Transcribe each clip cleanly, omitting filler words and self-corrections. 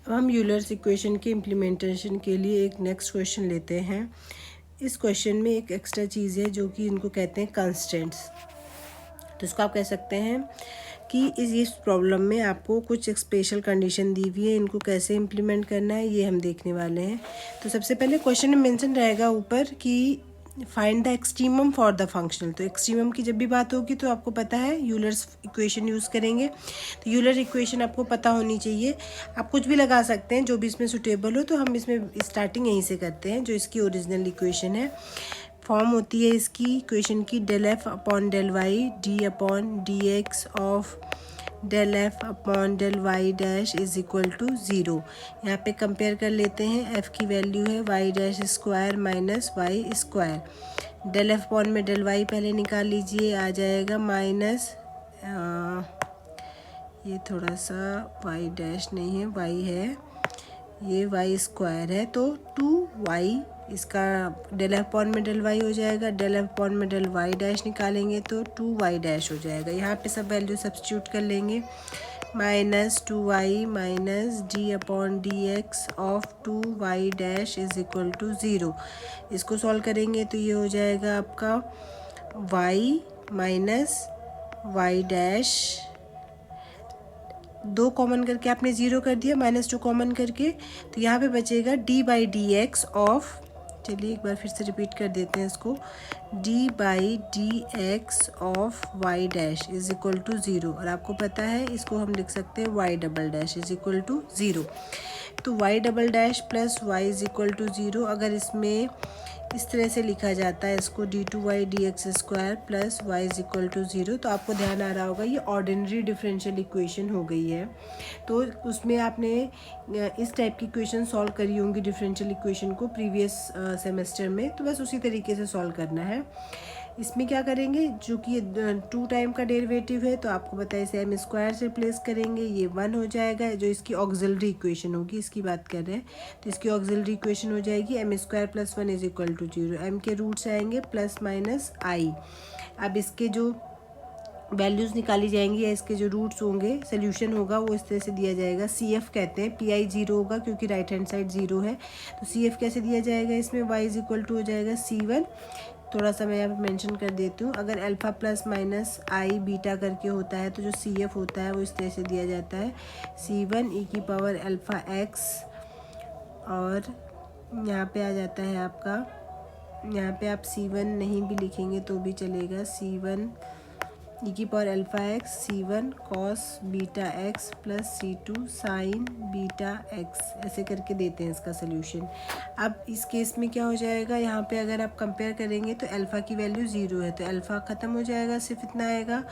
अब हम Euler's equation के इम्प्लीमेंटेशन के लिए एक नेक्स्ट क्वेश्चन लेते हैं। इस क्वेश्चन में एक एक्स्ट्रा चीज़ है जो कि इनको कहते हैं कंस्टेंट्स। तो इसको आप कह सकते हैं कि इस प्रॉब्लम में आपको कुछ एक स्पेशल कंडीशन दी हुई है, इनको कैसे इम्प्लीमेंट करना है ये हम देखने वाले हैं। तो सबसे पहले क्वेश्चन में मेंशन रहेगा ऊपर कि find the extremum for the functional. तो एक्सट्रीमम की जब भी बात होगी तो आपको पता है यूलर्स इक्वेशन यूज़ करेंगे। तो यूलर इक्वेशन आपको पता होनी चाहिए। आप कुछ भी लगा सकते हैं जो भी इसमें सुटेबल हो। तो हम इसमें स्टार्टिंग यहीं से करते हैं जो इसकी ओरिजिनल इक्वेशन है। फॉर्म होती है इसकी इक्वेशन की del f upon del y d upon d x of del f upon del y dash is equal to zero. यहाँ पे कंपेयर कर लेते हैं। एफ़ की वैल्यू है y dash square minus y square. Del f upon में del y पहले निकाल लीजिए, आ जाएगा माइनस ये थोड़ा सा वाई डैश नहीं है, वाई है, ये वाई स्क्वायर है तो 2y, इसका डेल एफ अपॉन में डेल वाई हो जाएगा। डेल एफ अपॉन में डेल वाई डैश निकालेंगे तो 2y डैश हो जाएगा। यहाँ पे सब वैल्यू सब्स्टिट्यूट कर लेंगे। Minus 2y minus d upon d x of 2y dash is equal to zero. इसको सॉल्व करेंगे तो ये हो जाएगा आपका y माइनस वाई डैश, दो कॉमन करके आपने ज़ीरो कर दिया, माइनस टू कॉमन करके, तो यहाँ पे बचेगा D by d x of, चलिए एक बार फिर से रिपीट कर देते हैं इसको, d by d x of y dash is equal to zero. और आपको पता है इसको हम लिख सकते हैं y double dash is equal to zero. तो y double dash plus y is equal to zero, अगर इसमें इस तरह से लिखा जाता है इसको d two y d x square plus y is equal to zero, तो आपको ध्यान आ रहा होगा ये ऑर्डिनरी डिफरेंशियल इक्वेशन हो गई है। तो उसमें आपने इस टाइप की इक्वेशन सॉल्व करी होंगी डिफरेंशियल इक्वेशन को प्रीवियस सेमेस्टर में, तो बस उसी तरीके से सॉल्व करना है। इसमें क्या करेंगे, जो कि 2 टाइम का डेरिवेटिव है तो आपको पता है इसे एम स्क्वायर से रिप्लेस करेंगे, ये 1 हो जाएगा। जो इसकी ऑक्सिलरी इक्वेशन होगी इसकी बात कर रहे हैं, तो इसकी ऑक्सिलरी इक्वेशन हो जाएगी m square plus 1 is equal to zero. M के रूट्स आएंगे प्लस माइनस आई। अब इसके जो वैल्यूज़ निकाली जाएंगी या इसके जो रूट्स होंगे, सोल्यूशन होगा वो इस तरह से दिया जाएगा। सी एफ कहते हैं, पी आई ज़ीरो होगा क्योंकि राइट हैंड साइड ज़ीरो है। तो सी एफ कैसे दिया जाएगा, इसमें वाई इज इक्वल टू हो जाएगा C1। थोड़ा सा मैं यहाँ पे मेंशन कर देती हूँ, अगर अल्फ़ा प्लस माइनस आई बीटा करके होता है तो जो सी एफ होता है वो इस तरह से दिया जाता है C1 ई की पावर अल्फ़ा एक्स, और यहाँ पे आ जाता है आपका, यहाँ पे आप C1 नहीं भी लिखेंगे तो भी चलेगा, C1 ई की power alpha x C1 cos beta x plus C2 sign beta x, ऐसे करके देते हैं इसका सोल्यूशन। अब इस केस में क्या हो जाएगा, यहाँ पे अगर आप कंपेयर करेंगे तो अल्फ़ा की वैल्यू ज़ीरो है तो अल्फ़ा ख़त्म हो जाएगा, सिर्फ इतना आएगा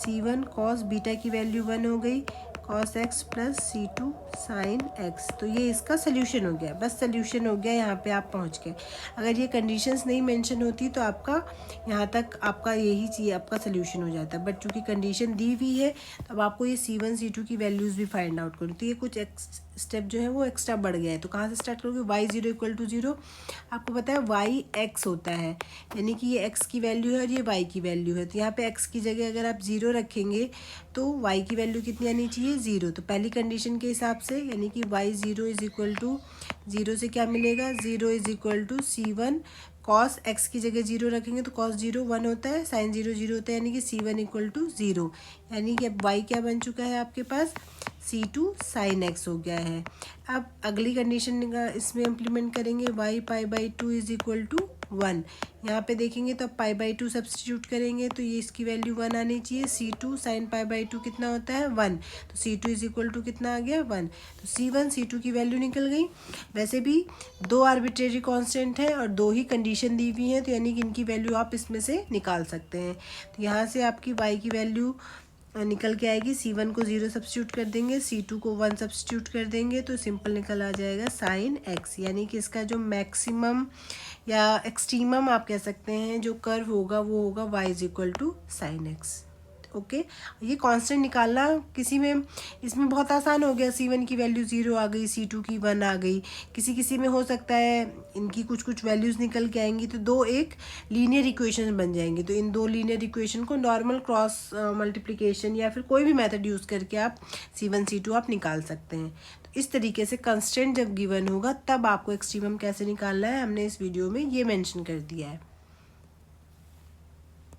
C1 कॉस बीटा की वैल्यू 1 हो गई, cos x plus C2 sine x. तो ये इसका सोल्यूशन हो गया, बस सोल्यूशन हो गया, यहाँ पे आप पहुँच गए। अगर ये कंडीशंस नहीं मेंशन होती तो आपका यहाँ तक आपका यही चीज़ आपका सोल्यूशन हो जाता है, बट चूँकि कंडीशन दी हुई है तो अब आपको ये C1 C2 की वैल्यूज़ भी फाइंड आउट करनी। तो ये कुछ स्टेप जो है वो एक्स्ट्रा बढ़ गया है। तो कहाँ से स्टार्ट करोगे, y zero equal to zero, आपको पता है वाई एक्स होता है, यानी कि ये एक्स की वैल्यू है और ये वाई की वैल्यू है। तो यहाँ पे एक्स की जगह अगर आप ज़ीरो रखेंगे तो वाई की वैल्यू कितनी आनी चाहिए, ज़ीरो। तो पहली कंडीशन के हिसाब से यानी कि y zero is equal to zero से क्या मिलेगा, zero is equal to C1 cos x की जगह जीरो रखेंगे तो कॉस जीरो 1 होता है, साइन जीरो 0 होता है, यानी कि C1 इक्वल टू ज़ीरो। यानी कि अब वाई क्या बन चुका है आपके पास, C2 साइन एक्स हो गया है। अब अगली कंडीशन का इसमें इम्प्लीमेंट करेंगे, y pi by two is equal to 1। यहाँ पे देखेंगे तो अब पाई बाई टू सब्सटीट्यूट करेंगे तो ये इसकी वैल्यू 1 आनी चाहिए। C2 sine pi by to कितना होता है 1, तो C2 इज इक्वल टू कितना आ गया 1। तो C1 C2 की वैल्यू निकल गई। वैसे भी दो आर्बिट्रेरी कांस्टेंट है और दो ही कंडीशन दी हुई है, तो यानी कि इनकी वैल्यू आप इसमें से निकाल सकते हैं। तो यहाँ से आपकी y की वैल्यू निकल के आएगी, C1 को 0 सब्सटीट्यूट कर देंगे, C2 को 1 सब्सटीट्यूट कर देंगे तो सिंपल निकल आ जाएगा साइन एक्स। यानी कि इसका जो मैक्सिमम या एक्सट्रीमम आप कह सकते हैं जो कर्व होगा वो होगा y is equal to sine x. Okay, ये कांस्टेंट निकालना किसी में इसमें बहुत आसान हो गया। C1 की वैल्यू 0 आ गई, C2 की 1 आ गई, किसी में हो सकता है इनकी कुछ वैल्यूज़ निकल के आएंगी, तो दो एक लीनियर इक्वेशन बन जाएंगी। तो इन दो लीनियर इक्वेशन को नॉर्मल क्रॉस मल्टीप्लिकेशन या फिर कोई भी मेथड यूज़ करके आप C1 C2 आप निकाल सकते हैं। तो इस तरीके से कंस्टेंट जब गिवन होगा तब आपको एक्सट्रीमम कैसे निकालना है हमने इस वीडियो में ये मेंशन कर दिया है।